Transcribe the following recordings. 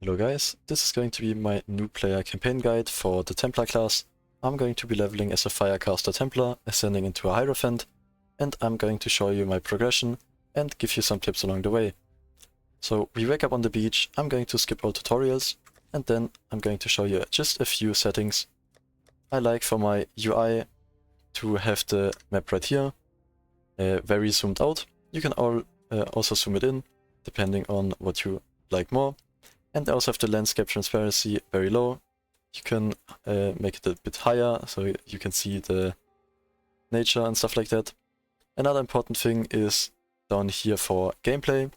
Hello guys, this is going to be my new player campaign guide for the Templar class. I'm going to be leveling as a Firecaster Templar, ascending into a Hierophant, and I'm going to show you my progression and give you some tips along the way. So we wake up on the beach, I'm going to skip all tutorials, and then I'm going to show you just a few settings. I like for my UI to have the map right here, very zoomed out. You can also zoom it in, depending on what you like more. And I also have the landscape transparency very low. You can make it a bit higher, so you can see the nature and stuff like that. Another important thing is down here for gameplay.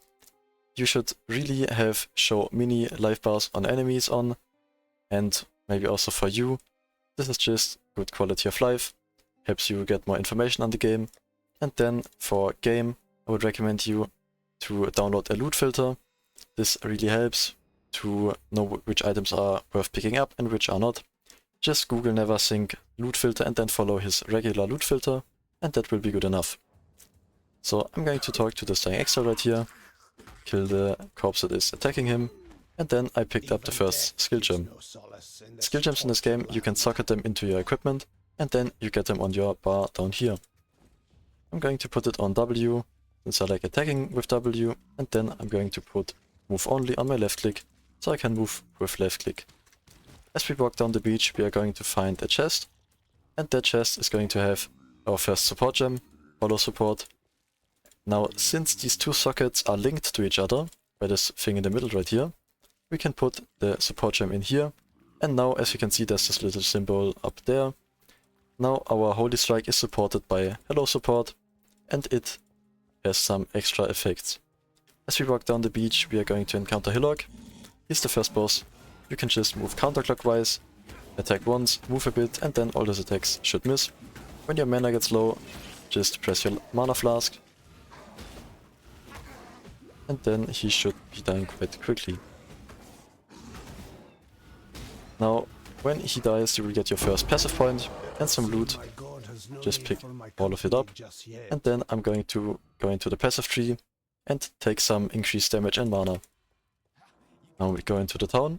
You should really have show mini life bars on enemies on, and maybe also for you. This is just good quality of life, helps you get more information on the game. And then for game, I would recommend you to download a loot filter. This really helps to know which items are worth picking up and which are not. Just Google neversink loot filter and then follow his regular loot filter, and that will be good enough. So I'm going to talk to this dying exile right here, kill the corpse that is attacking him, and then I picked up the first skill gem. Skill gems in this game, you can socket them into your equipment, and then you get them on your bar down here. I'm going to put it on W, since I like attacking with W, and then I'm going to put move only on my left click, so I can move with left click. As we walk down the beach, we are going to find a chest, and that chest is going to have our first support gem, hollow support. Now, since these two sockets are linked to each other, by this thing in the middle right here, we can put the support gem in here, and now as you can see there's this little symbol up there. Now our Holy Strike is supported by Hello Support, and it has some extra effects. As we walk down the beach, we are going to encounter Hillock. He's the first boss. You can just move counterclockwise, attack once, move a bit, and then all those attacks should miss. When your mana gets low, just press your mana flask, and then he should be dying quite quickly. Now, when he dies, you will get your first passive point and some loot. Just pick all of it up, and then I'm going to go into the passive tree and take some increased damage and mana. Now we go into the town,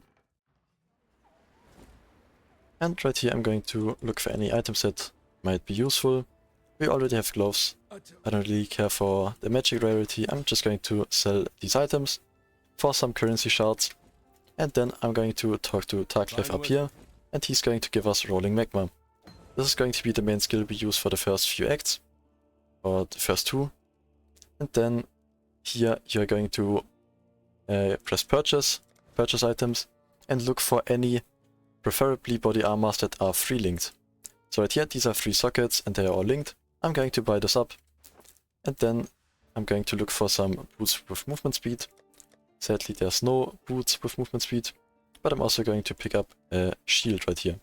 and right here I'm going to look for any items that might be useful. We already have gloves. I don't really care for the magic rarity. I'm just going to sell these items for some currency shards, and then I'm going to talk to Tarklev up here, and he's going to give us rolling magma. This is going to be the main skill we use for the first few acts, or the first two. And then here you're going to press purchase items, and look for any, preferably body armors that are free linked. So right here these are 3 sockets and they are all linked. I'm going to buy this up, and then I'm going to look for some boots with movement speed. Sadly there's no boots with movement speed, but I'm also going to pick up a shield right here.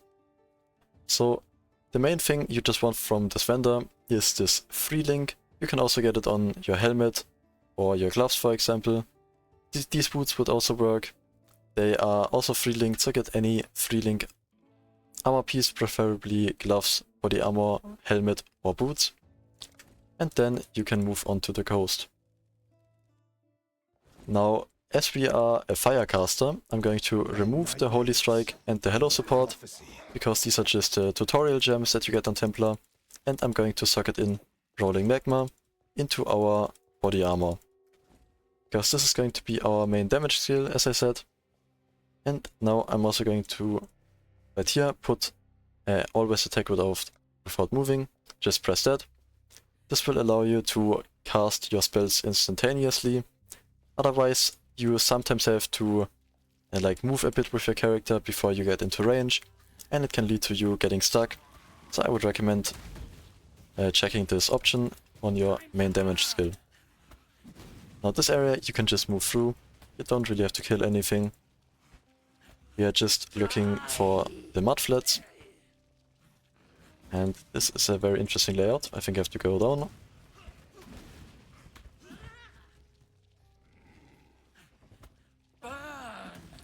So the main thing you just want from this vendor is this free link. You can also get it on your helmet or your gloves, for example. These boots would also work. They are also free linked, so get any free link armor piece, preferably gloves, body armor, helmet or boots. And then you can move on to the coast. Now, as we are a Firecaster, I'm going to remove the Holy Strike and the Hello Support, because these are just tutorial gems that you get on Templar, and I'm going to socket in Rolling Magma into our body armor, because this is going to be our main damage skill, as I said. And now I'm also going to, right here, put always attack without moving. Just press that. This will allow you to cast your spells instantaneously. Otherwise, you sometimes have to like move a bit with your character before you get into range, and it can lead to you getting stuck. So I would recommend checking this option on your main damage skill. Now this area you can just move through. You don't really have to kill anything. We are just looking for the mud flats. And this is a very interesting layout. I think I have to go down.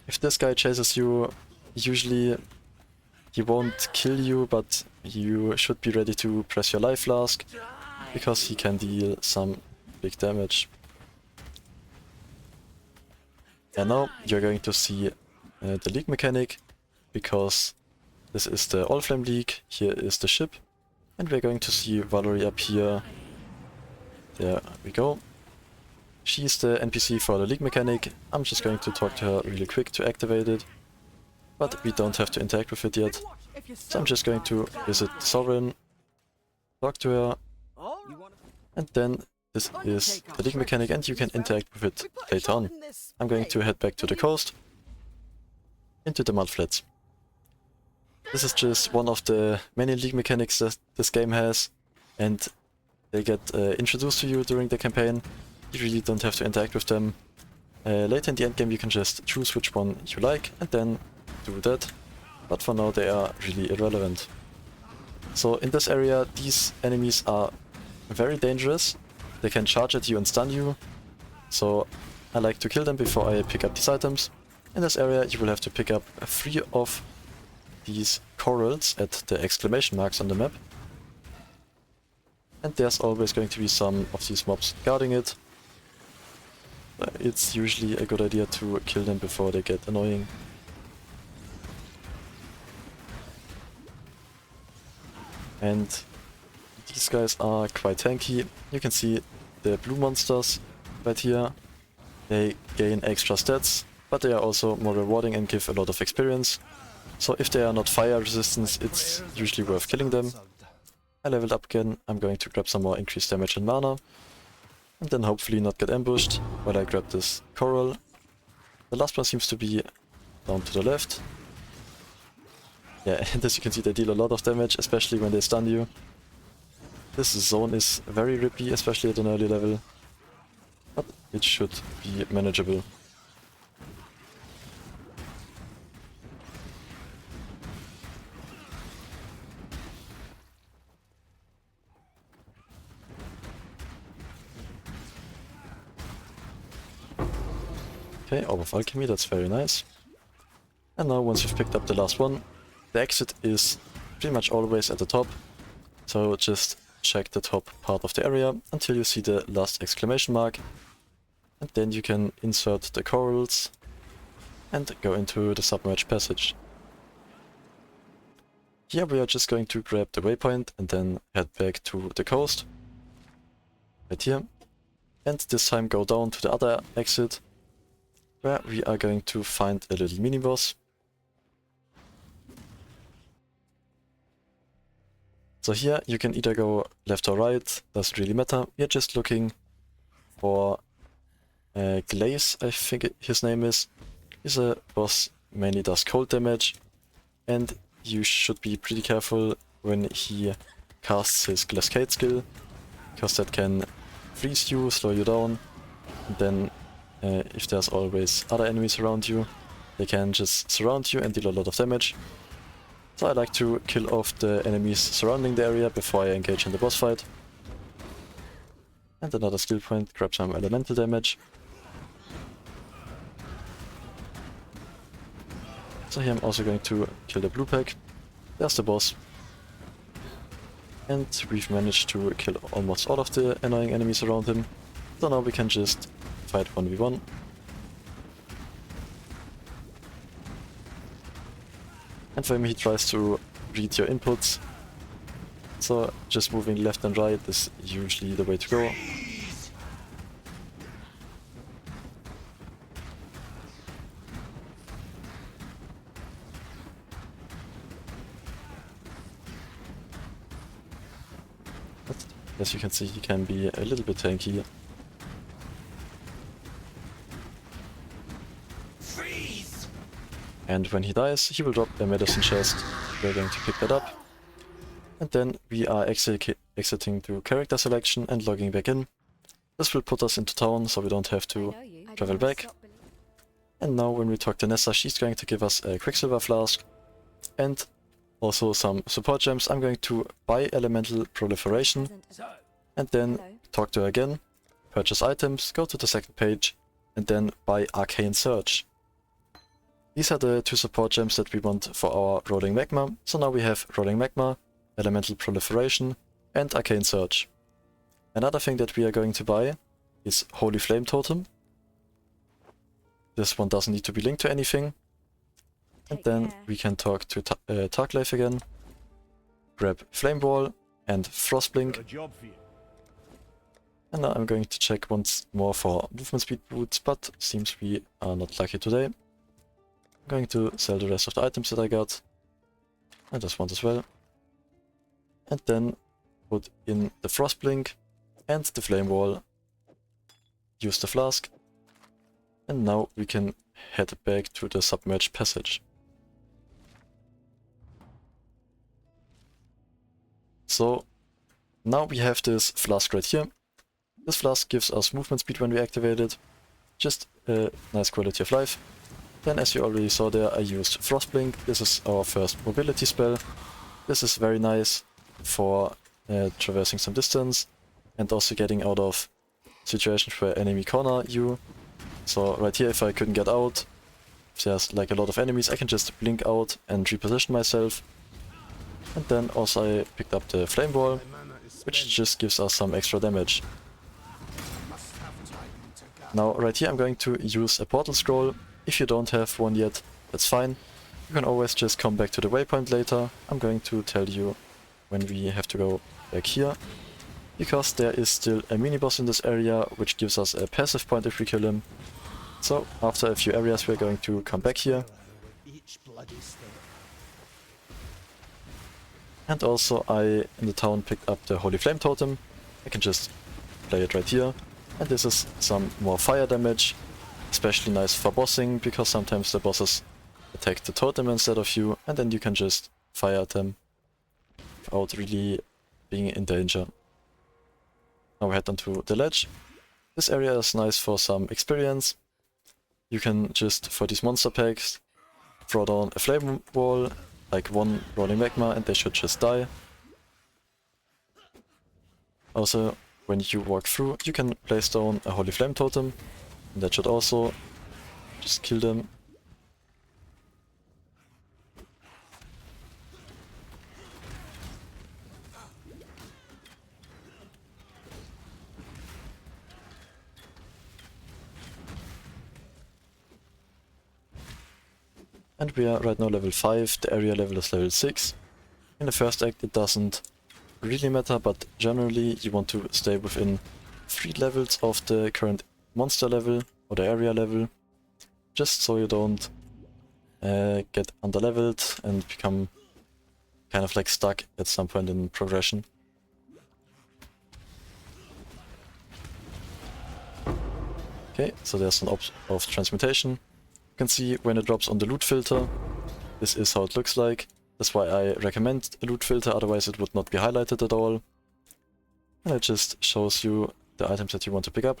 If this guy chases you, usually he won't kill you, but you should be ready to press your life flask, because he can deal some big damage. And now you're going to see the league mechanic, because this is the All-Flame League, here is the ship, and we're going to see Valerie up here. There we go. She's the NPC for the league mechanic. I'm just going to talk to her really quick to activate it, but we don't have to interact with it yet. So I'm just going to visit the Sovereign, talk to her, and then this is the league mechanic and you can interact with it later on. I'm going to head back to the coast, into the Mudflats. This is just one of the many league mechanics that this game has, and they get introduced to you during the campaign. You really don't have to interact with them. Later in the endgame you can just choose which one you like and then do that, but for now they are really irrelevant. So in this area these enemies are very dangerous. They can charge at you and stun you, so I like to kill them before I pick up these items. In this area you will have to pick up 3 of these corals at the exclamation marks on the map. And there's always going to be some of these mobs guarding it. It's usually a good idea to kill them before they get annoying. And these guys are quite tanky. You can see the blue monsters right here. They gain extra stats, but they are also more rewarding and give a lot of experience. So if they are not fire resistance, it's usually worth killing them. I leveled up again. I'm going to grab some more increased damage and mana, and then hopefully not get ambushed while I grab this coral. The last one seems to be down to the left. Yeah, and as you can see they deal a lot of damage, especially when they stun you. This zone is very rippy, especially at an early level, but it should be manageable. Okay, Orb of Alchemy, that's very nice. And now once you've picked up the last one, the exit is pretty much always at the top. So just check the top part of the area until you see the last exclamation mark. And then you can insert the corals and go into the Submerged Passage. Here we are just going to grab the waypoint and then head back to the coast. Right here. And this time go down to the other exit, where we are going to find a little mini-boss. So here you can either go left or right, doesn't really matter. We are just looking for Glaze, I think his name is. He's a boss, mainly does cold damage, and you should be pretty careful when he casts his Cascade skill, because that can freeze you, slow you down, and then if there's always other enemies around you, they can just surround you and deal a lot of damage. So I like to kill off the enemies surrounding the area before I engage in the boss fight. And another skill point, grab some elemental damage. So here I'm also going to kill the blue pack. There's the boss. And we've managed to kill almost all of the annoying enemies around him. So now we can just fight 1v1. And when he tries to read your inputs, so just moving left and right is usually the way to go. But as you can see, he can be a little bit tanky. And when he dies, he will drop a medicine chest. We're going to pick that up. And then we are exiting to character selection and logging back in. This will put us into town, so we don't have to travel back. And now when we talk to Nessa, she's going to give us a Quicksilver Flask and also some support gems. I'm going to buy Elemental Proliferation and then talk to her again, purchase items, go to the second page, and then buy Arcane Surge. These are the 2 support gems that we want for our Rolling Magma. So now we have Rolling Magma, Elemental Proliferation, and Arcane Surge. Another thing that we are going to buy is Holy Flame Totem. This one doesn't need to be linked to anything. And then we can talk to Tarkleif again, grab Flame Wall and Frostblink. And now I'm going to check once more for movement speed boots, but seems we are not lucky today. I'm going to sell the rest of the items that I got. And this one as well. And then put in the Frostblink and the Flame Wall. Use the flask. And now we can head back to the Submerged Passage. So now we have this flask right here. This flask gives us movement speed when we activate it. Just a nice quality of life. Then, as you already saw there, I used Frostblink. This is our first mobility spell. This is very nice for traversing some distance and also getting out of situations where enemy corner you. So right here, if I couldn't get out, if there's like a lot of enemies, I can just blink out and reposition myself. And then also I picked up the Flame Wall, which just gives us some extra damage. Now right here I'm going to use a portal scroll. If you don't have one yet, that's fine. You can always just come back to the waypoint later. I'm going to tell you when we have to go back here. Because there is still a mini-boss in this area, which gives us a passive point if we kill him. So after a few areas we're going to come back here. And also I, in the town, picked up the Holy Flame Totem. I can just play it right here. And this is some more fire damage, especially nice for bossing, because sometimes the bosses attack the totem instead of you, and then you can just fire at them without really being in danger. Now we head onto the ledge. This area is nice for some experience. You can just, for these monster packs, throw down a flame wall, like one rolling magma, and they should just die. Also, when you walk through, you can place down a Holy Flame Totem, and that should also just kill them. And we are right now level 5, the area level is level 6. In the first act it doesn't really matter, but generally you want to stay within 3 levels of the current monster level or the area level, just so you don't get underleveled and become kind of like stuck at some point in progression. Okay, so there's an option of transmutation. You can see when it drops on the loot filter, this is how it looks like. That's why I recommend a loot filter, otherwise it would not be highlighted at all. And it just shows you the items that you want to pick up,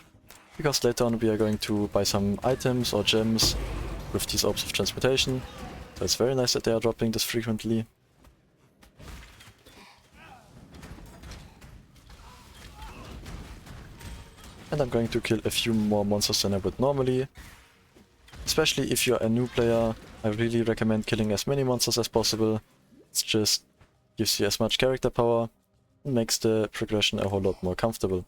because later on we are going to buy some items or gems with these orbs of transmutation. So it's very nice that they are dropping this frequently. And I'm going to kill a few more monsters than I would normally. Especially if you're a new player, I really recommend killing as many monsters as possible. It just gives you as much character power and makes the progression a whole lot more comfortable.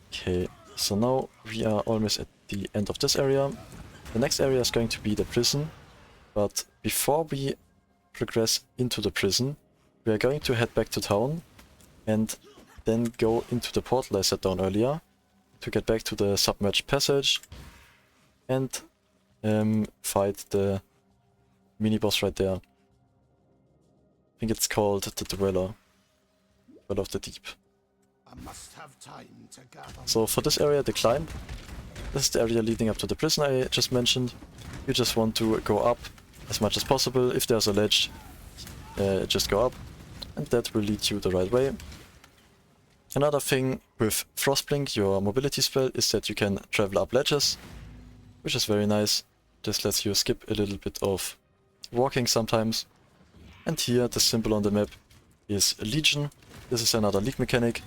Okay, so now we are almost at the end of this area. The next area is going to be the prison, but before we progress into the prison, we are going to head back to town and then go into the portal I set down earlier to get back to the Submerged Passage and fight the mini-boss right there. I think it's called the Dweller of the Deep. So for this area, the climb, this is the area leading up to the prison I just mentioned. You just want to go up as much as possible. If there's a ledge, just go up, and that will lead you the right way. Another thing with Frostblink, your mobility spell, is that you can travel up ledges, which is very nice. This lets you skip a little bit of walking sometimes. And here, the symbol on the map is Legion. This is another League mechanic.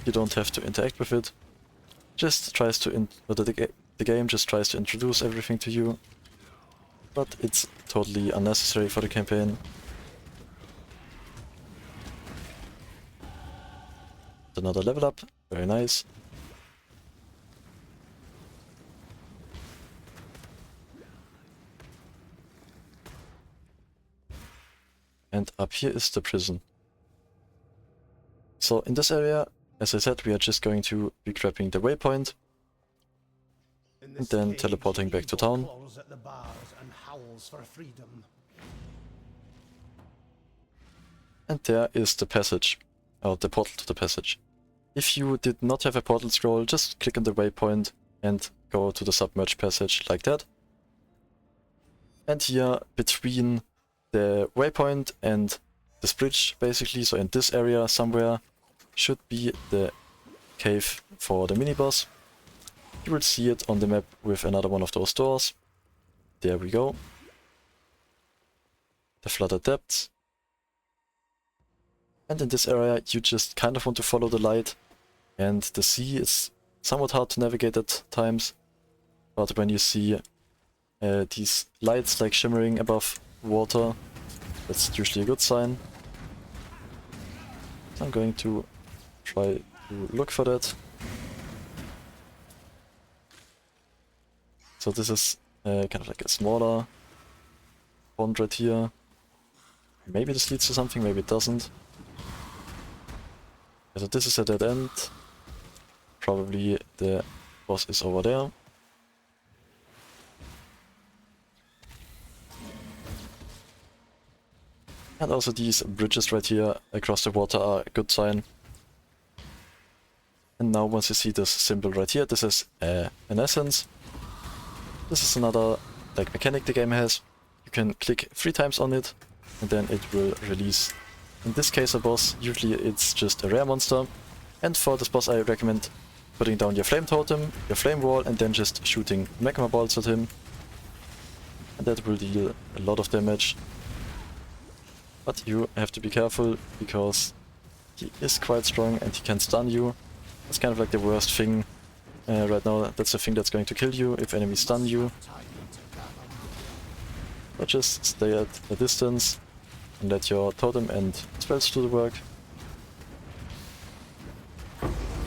You don't have to interact with it. Just tries to the game just tries to introduce everything to you. But it's totally unnecessary for the campaign. Another level up, very nice. and up here is the prison. So in this area, as I said, we are just going to be grabbing the waypoint and then teleporting back to town. And there is the passage, or the portal to the passage. If you did not have a portal scroll, just click on the waypoint and go to the Submerged Passage like that. And here, between the waypoint and this bridge, basically, so in this area somewhere, should be the cave for the mini-boss. You will see it on the map with another one of those doors. There we go. The Flooded Depths. And in this area you just kind of want to follow the light, and the sea is somewhat hard to navigate at times, but when you see these lights like shimmering above water, that's usually a good sign. So I'm going to try to look for that. So this is kind of like a smaller pond right here. Maybe this leads to something, maybe it doesn't. So this is a dead end. Probably the boss is over there. And also these bridges right here across the water are a good sign. And now once you see this symbol right here, this is an essence. This is another like mechanic the game has. You can click 3 times on it and then it will release, in this case, a boss. Usually it's just a rare monster. And for this boss I recommend putting down your flame totem, your flame wall, and then just shooting magma balls at him. And that will deal a lot of damage. But you have to be careful because he is quite strong and he can stun you. It's kind of like the worst thing right now. That's the thing that's going to kill you if enemies stun you. But just stay at a distance and let your totem and spells do the work.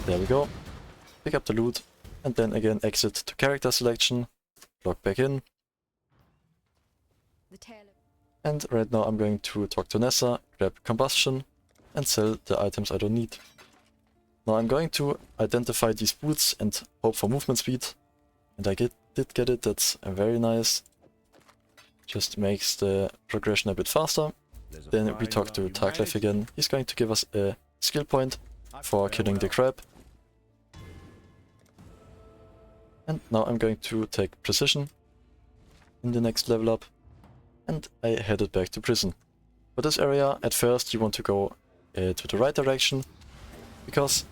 There we go. Pick up the loot and then again exit to character selection, log back in. And right now I'm going to talk to Nessa, grab combustion and sell the items I don't need. Now I'm going to identify these boots and hope for movement speed. And I did get it, that's very nice. Just makes the progression a bit faster. Then we talk to Tarklef again. He's going to give us a skill point for killing the crab. And now I'm going to take precision in the next level up. And I headed back to prison. For this area, at first you want to go to the right direction, because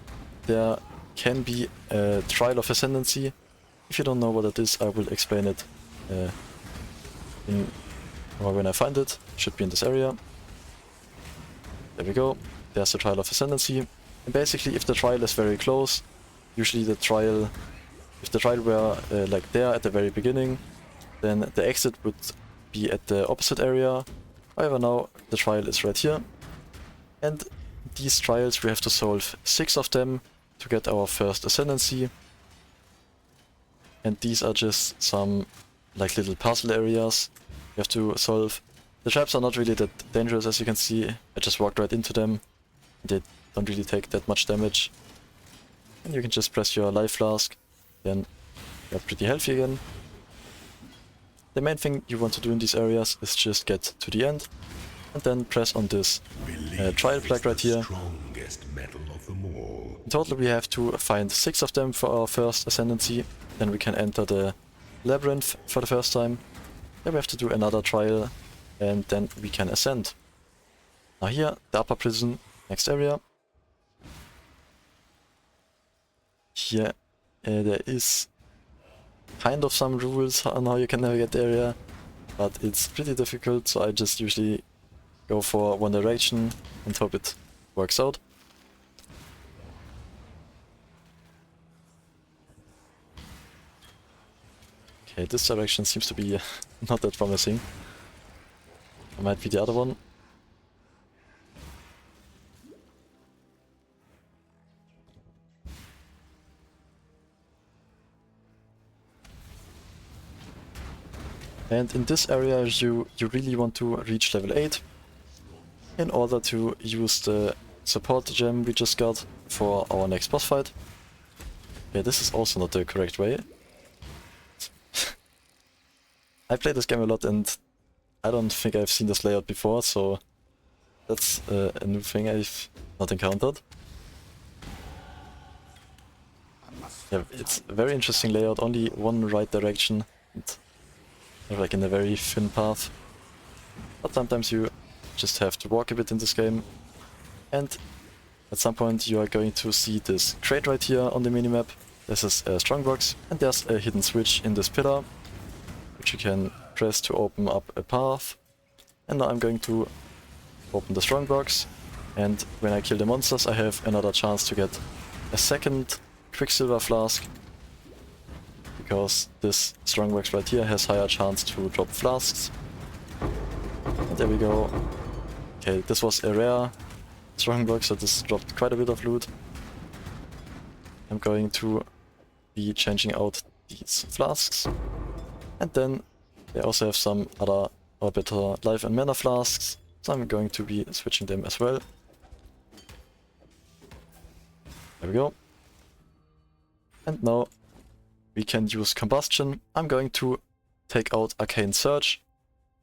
there can be a Trial of Ascendency. If you don't know what it is, I will explain it when I find it. Should be in this area. There we go. There's the Trial of Ascendency. And basically, if the trial is very close, usually if the trial were like there at the very beginning, then the exit would be at the opposite area. However, now the trial is right here. And these trials, we have to solve 6 of them to get our first Ascendancy. And these are just some like little puzzle areas you have to solve. The traps are not really that dangerous, as you can see. I just walked right into them. They don't really take that much damage. And you can just press your life flask, then you're pretty healthy again. The main thing you want to do in these areas is just get to the end and then press on this trial flag right here. In total we have to find 6 of them for our first Ascendancy, then we can enter the labyrinth for the first time. Then we have to do another trial and then we can ascend. Now here, the upper prison, next area. Here there is kind of some rules on how you can navigate the area, but it's pretty difficult, so I just usually go for one direction and hope it works out. Okay, this direction seems to be not that promising. It might be the other one. And in this area you really want to reach level 8. in order to use the support gem we just got for our next boss fight. Yeah, this is also not the correct way. I play this game a lot and I don't think I've seen this layout before, so that's a new thing I've not encountered. Yeah, it's a very interesting layout, only one right direction, and like in a very thin path. But sometimes you just have to walk a bit in this game, and at some point you are going to see this crate right here on the minimap. This is a strongbox, and there's a hidden switch in this pillar, which you can press to open up a path. And now I'm going to open the strongbox, and when I kill the monsters I have another chance to get a second Quicksilver flask, because this strongbox right here has higher chance to drop flasks. And there we go. Okay, this was a rare strongbox, so this dropped quite a bit of loot. I'm going to be changing out these flasks, and then they also have some other or better life and mana flasks, so I'm going to be switching them as well. There we go. And now we can use Combustion. I'm going to take out Arcane Surge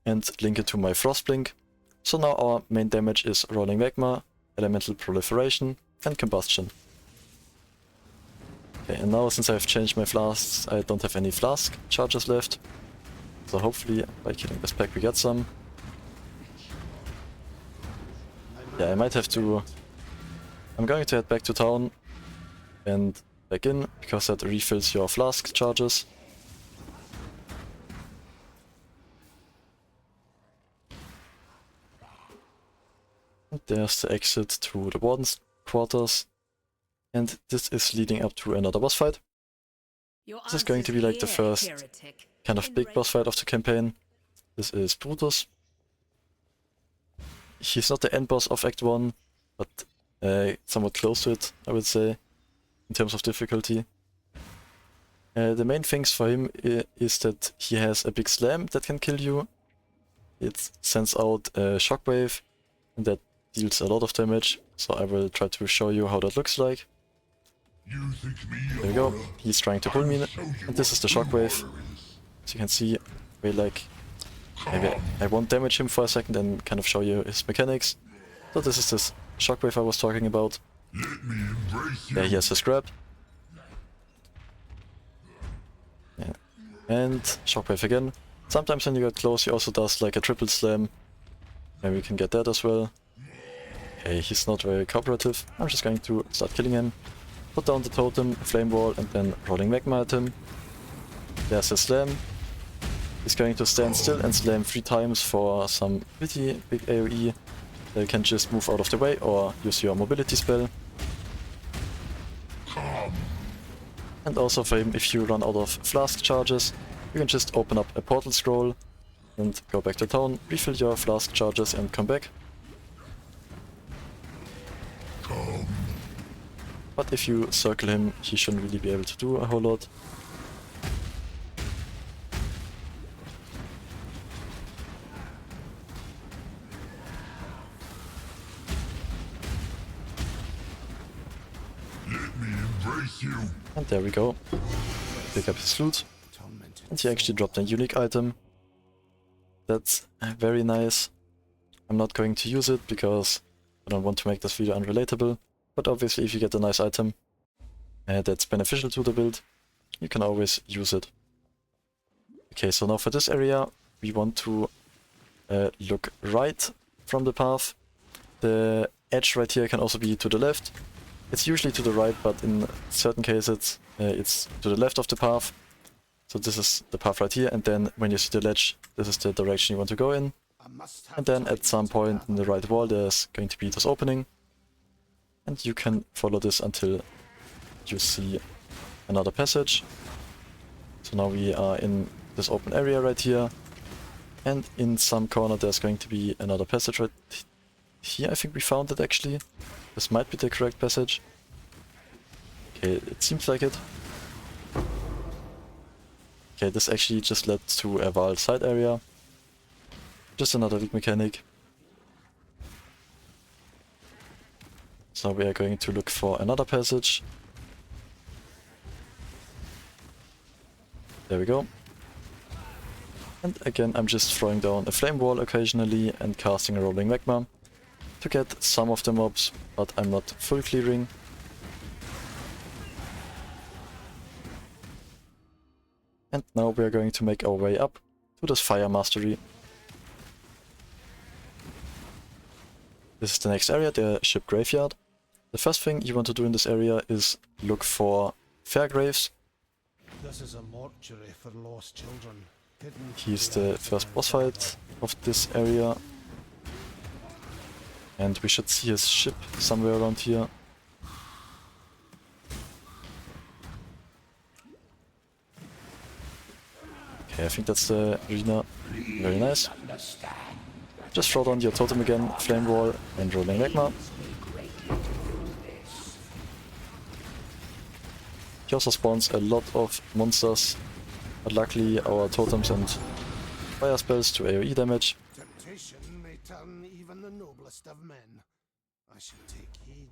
and link it to my Frostblink. So now our main damage is Rolling Magma, Elemental Proliferation and Combustion. Okay, and now since I've changed my flasks, I don't have any flask charges left. So hopefully by killing this pack we get some. Yeah, I might have to... I'm going to head back to town and back in, because that refills your flask charges. And there's the exit to the Warden's quarters. And this is leading up to another boss fight. This is going to be like the first kind of big boss fight of the campaign. This is Brutus. He's not the end boss of Act 1, but somewhat close to it, I would say, in terms of difficulty. The main things for him is that he has a big slam that can kill you. It sends out a shockwave, and that deals a lot of damage, so I will try to show you how that looks like. There we go, he's trying to pull me, and this is the shockwave. As you can see, maybe I won't damage him for a second and kind of show you his mechanics. So this is this shockwave I was talking about. Yeah, he has his grab. Yeah. And shockwave again. Sometimes when you get close he also does like a triple slam. And we can get that as well. Okay, he's not very cooperative. I'm just going to start killing him. Put down the totem, flame wall, and then rolling magma at him. There's his slam. He's going to stand still and slam 3 times for some pretty big AoE. You can just move out of the way or use your mobility spell. And also for him, if you run out of flask charges, you can just open up a portal scroll and go back to town, refill your flask charges and come back. But if you circle him, he shouldn't really be able to do a whole lot. And there we go. Pick up his loot. And he actually dropped a unique item. That's very nice. I'm not going to use it because I don't want to make this video unrelatable. But obviously if you get a nice item that's beneficial to the build, you can always use it. Okay, so now for this area we want to look right from the path. The edge right here can also be to the left. It's usually to the right, but in certain cases it's to the left of the path. So this is the path right here, and then when you see the ledge, this is the direction you want to go in. And then at some point in the right wall there's going to be this opening. And you can follow this until you see another passage. So now we are in this open area right here. And in some corner there's going to be another passage right here. I think we found it actually. This might be the correct passage. Okay, it seems like it. Okay, this actually just led to a wild side area. Just another weak mechanic. So we are going to look for another passage. There we go. And again, I'm just throwing down a flame wall occasionally and casting a rolling magma to get some of the mobs, but I'm not full clearing. And now we are going to make our way up to this fire mastery. This is the next area, the ship graveyard. The first thing you want to do in this area is look for fair graves. This is a mortuary for lost children. He's the first boss fight of this area. And we should see his ship somewhere around here. Okay, I think that's the arena. Very nice. Just throw down your totem again, flame wall and rolling magma. He also spawns a lot of monsters, but luckily our totems and fire spells to AoE damage. Temptation may turn even the noblest of men. I should take heed.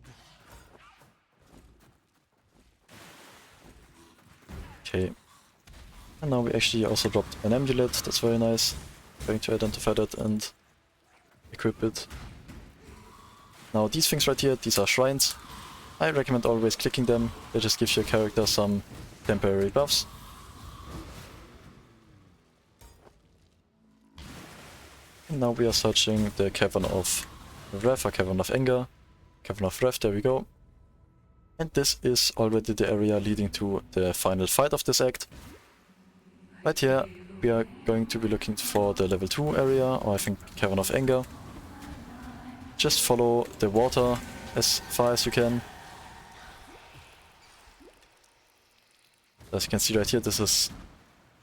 Okay. And now we actually also dropped an amulet, that's very nice. Going to identify that and equip it. Now these things right here, these are shrines. I recommend always clicking them, they just give your character some temporary buffs. And now we are searching the Cavern of Wrath or Cavern of Anger. Cavern of Wrath, there we go. And this is already the area leading to the final fight of this act. Right here we are going to be looking for the level 2 area, or I think Cavern of Anger. Just follow the water as far as you can. As you can see right here, this is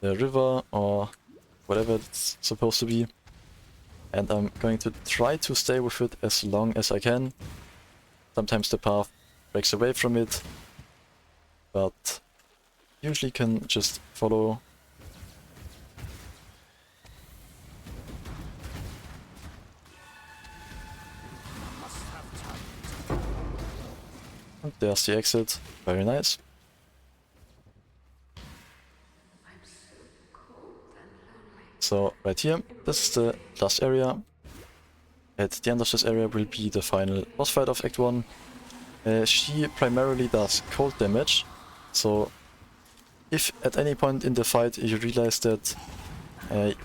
the river or whatever it's supposed to be. And I'm going to try to stay with it as long as I can. Sometimes the path breaks away from it, but usually can just follow. And there's the exit, very nice. So right here, this is the last area. At the end of this area will be the final boss fight of Act 1. She primarily does cold damage, so if at any point in the fight you realize that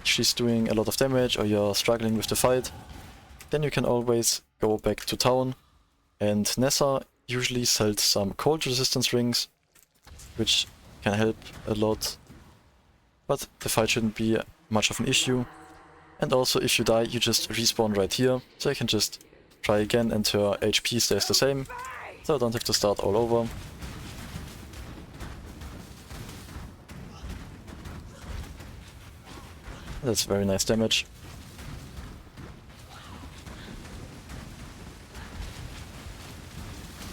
she's doing a lot of damage or you're struggling with the fight, then you can always go back to town, and Nessa usually sells some cold resistance rings, which can help a lot, but the fight shouldn't be much of an issue. And also if you die you just respawn right here, so you can just try again and her HP stays the same, so I don't have to start all over. That's very nice damage.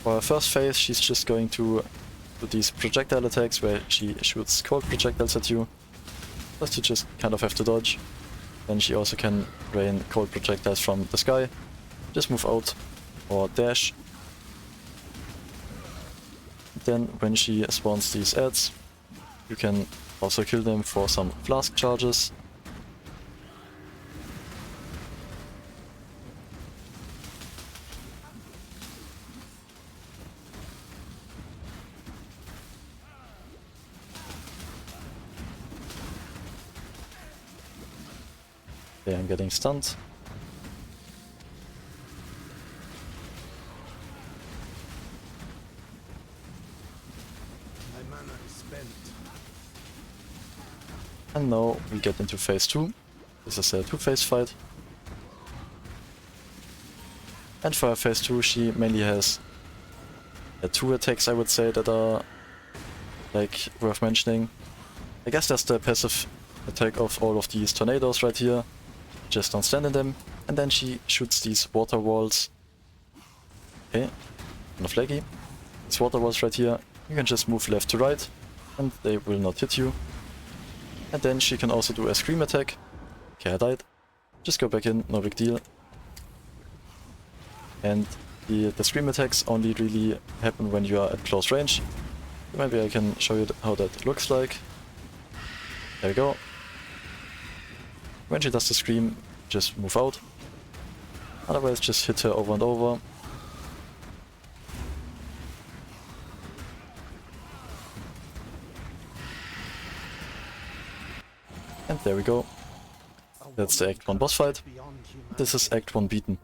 For her first phase she's just going to do these projectile attacks where she shoots cold projectiles at you. First you just kind of have to dodge. Then she also can rain cold projectiles from the sky. Just move out or dash. Then when she spawns these ads, you can also kill them for some flask charges. Okay, I'm getting stunned. My mana is spent. And now we get into phase 2. This is a 2-phase fight. And for phase 2 she mainly has 2 attacks, I would say, that are like worth mentioning. I guess that's the passive attack of all of these tornadoes right here. Just don't stand in them. And then she shoots these water walls. Okay, kind of laggy. These water walls right here, you can just move left to right and they will not hit you. And then she can also do a scream attack. Okay, I died. Just go back in, no big deal. And The scream attacks only really happen when you are at close range. Maybe I can show you how that looks like. There we go. When she does the scream, just move out. Otherwise just hit her over and over. And there we go. That's the Act 1 boss fight. This is Act 1 beaten.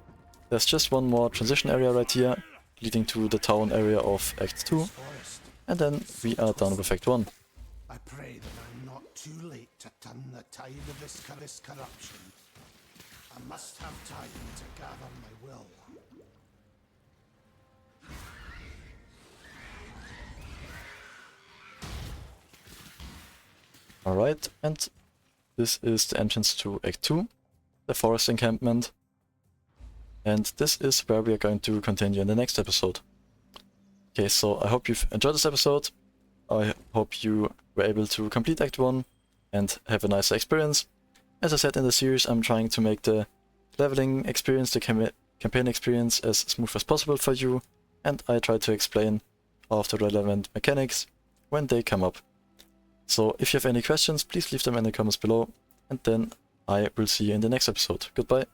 There's just one more transition area right here, leading to the town area of Act 2. And then we are done with Act 1. I pray that I'm not too late to turn the tide of this corruption. I must have time to gather my will. Alright, and this is the entrance to Act 2, the forest encampment. And this is where we are going to continue in the next episode. Okay, so I hope you've enjoyed this episode. I hope you were able to complete Act 1 and have a nice experience. As I said in the series, I'm trying to make the leveling experience, the campaign experience as smooth as possible for you, and I try to explain all of the relevant mechanics when they come up. So if you have any questions, please leave them in the comments below, and then I will see you in the next episode. Goodbye.